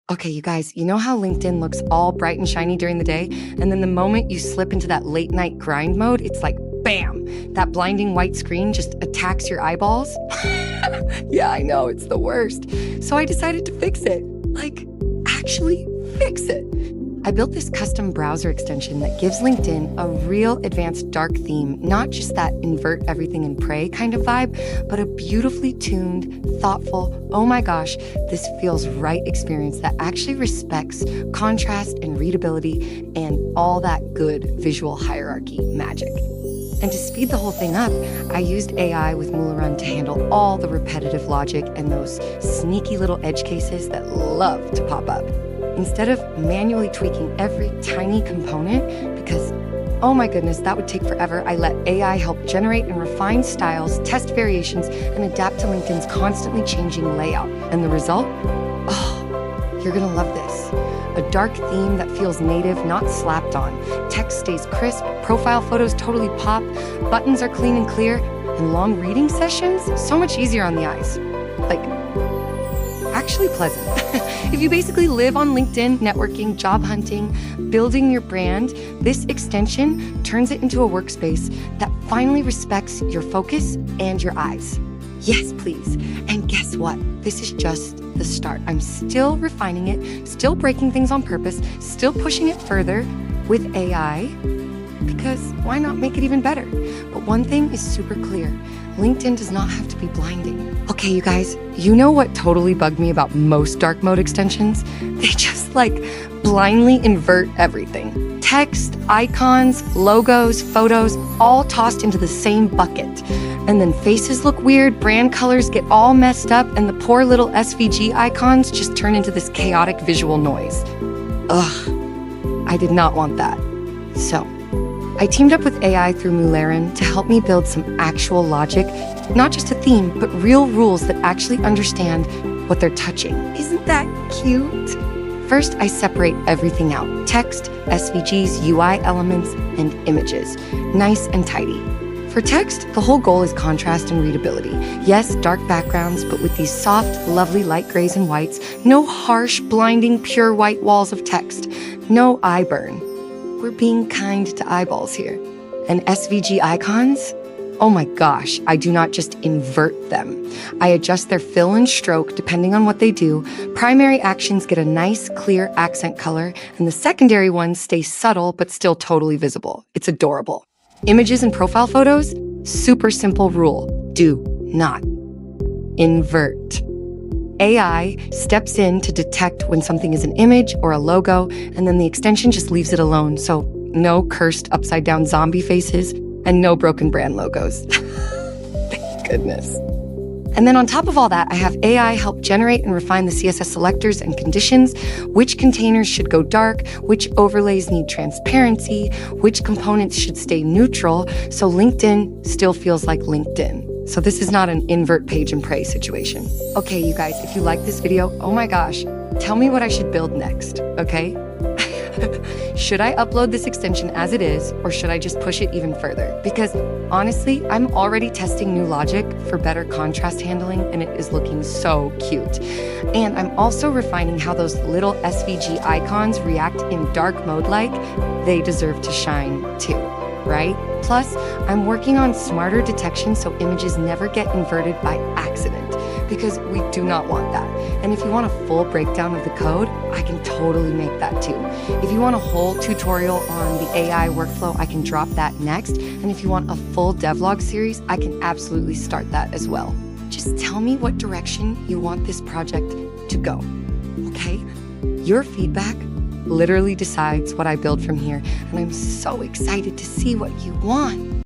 Okay, you guys, you know how LinkedIn looks all bright and shiny during the day? And then the moment you slip into that late night grind mode, it's like, bam, that blinding white screen just attacks your eyeballs. Yeah, I know, it's the worst. So I decided to fix it. Like, actually fix it. I built this custom browser extension that gives LinkedIn a real advanced dark theme, not just that invert everything and pray kind of vibe, but a beautifully tuned, thoughtful, oh my gosh, this feels right experience that actually respects contrast and readability and all that good visual hierarchy magic. And to speed the whole thing up, I used AI with Moolerun to handle all the repetitive logic and those sneaky little edge cases that love to pop up. Instead of manually tweaking every tiny component, because, oh my goodness, that would take forever, I let AI help generate and refine styles, test variations, and adapt to LinkedIn's constantly changing layout. And the result? Oh, you're gonna love this. A dark theme that feels native, not slapped on. Text stays crisp, profile photos totally pop, buttons are clean and clear, and long reading sessions, so much easier on the eyes. Like, actually pleasant. If you basically live on LinkedIn, networking, job hunting, building your brand, this extension turns it into a workspace that finally respects your focus and your eyes. Yes, please. And guess what? This is just the start. I'm still refining it, still breaking things on purpose, still pushing it further with AI, because why not make it even better? But one thing is super clear. LinkedIn does not have to be blinding. Okay, you guys, you know what totally bugged me about most dark mode extensions? They just blindly invert everything. Text, icons, logos, photos, all tossed into the same bucket. And then faces look weird, brand colors get all messed up, and the poor little SVG icons just turn into this chaotic visual noise. Ugh, I did not want that. So, I teamed up with AI through Moolerun to help me build some actual logic, not just a theme, but real rules that actually understand what they're touching. Isn't that cute? First, I separate everything out: text, SVGs, UI elements, and images. Nice and tidy. For text, the whole goal is contrast and readability. Yes, dark backgrounds, but with these soft, lovely light grays and whites, no harsh, blinding, pure white walls of text, no eye burn. We're being kind to eyeballs here. And SVG icons? Oh my gosh, I do not just invert them. I adjust their fill and stroke depending on what they do. Primary actions get a nice, clear accent color, and the secondary ones stay subtle but still totally visible. It's adorable. Images and profile photos? Super simple rule. Do not invert. AI steps in to detect when something is an image or a logo, and then the extension just leaves it alone. So no cursed upside down zombie faces and no broken brand logos. Thank goodness. And then on top of all that, I have AI help generate and refine the CSS selectors and conditions, which containers should go dark, which overlays need transparency, which components should stay neutral, so LinkedIn still feels like LinkedIn. So this is not an invert page and pray situation. Okay, you guys, if you like this video, oh my gosh, tell me what I should build next, okay? Should I upload this extension as it is, or should I just push it even further? Because honestly, I'm already testing new logic for better contrast handling, and it is looking so cute. And I'm also refining how those little SVG icons react in dark mode like they deserve to shine too. Right? Plus, I'm working on smarter detection so images never get inverted by accident, because we do not want that. And if you want a full breakdown of the code, I can totally make that too. If you want a whole tutorial on the AI workflow, I can drop that next. And if you want a full devlog series, I can absolutely start that as well. Just tell me what direction you want this project to go, okay? Your feedback literally decides what I build from here, and I'm so excited to see what you want.